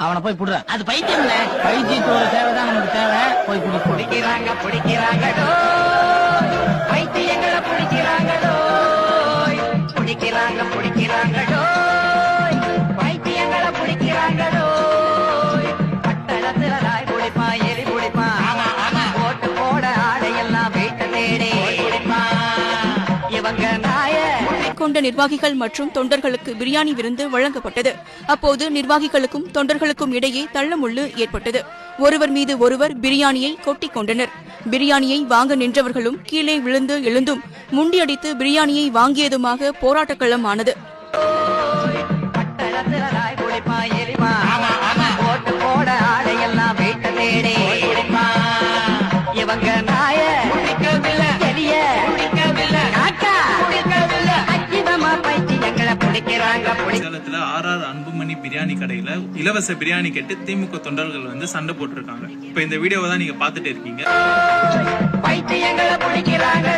அவனை போய் புடுற. அது பைத்தியம் இல்ல, பைத்தியத்தோட தேவைதான் நமக்கு தேவை. போய் புடி. பிடிக்கிறாங்களோ பைத்தியங்களை பிடிக்கிறாங்களோ பிடிக்கிறாங்களோ பைத்தியங்களை பிடிக்கிறாங்களோ பட்டணத்துல நாய் குடிப்பான் எலி குடிப்பான் ஓட்டு போட ஆடையெல்லாம் வீட்டை தேடி இவங்க நாய கொண்ட நிர்வாகிகள் மற்றும் தொண்டர்களுக்கு பிரியாணி விருந்து வழங்கப்பட்டது. அப்போது நிர்வாகிகளுக்கும் தொண்டர்களுக்கும் இடையே தள்ளுமுள்ளு ஏற்பட்டது. ஒருவர் மீது ஒருவர் பிரியாணியை கொட்டிக் கொண்டனர். பிரியாணியை வாங்க நின்றவர்களும் கீழே விழுந்து எழுந்தும் முண்டியடித்து பிரியாணியை வாங்கியதுமாக போராட்டக்களம் ஆனது. பட்டணத்துல நாய் குடிப்பான் எலிப்பான் ஓட்டு போட ஆடையெல்லாம் வீட்டை தேடி இவங்க நாய எலிய சேலத்துல ஆர்ஆர் அன்புமணி பிரியாணி கடையில இலவச பிரியாணி கேட்டு திமுக தொண்டர்கள் வந்து சண்டை போட்டிருக்காங்க. இப்ப இந்த வீடியோவை தான் நீங்க பாத்துட்டு இருக்கீங்க. பைத்தியங்களை பிடிக்கிறாங்க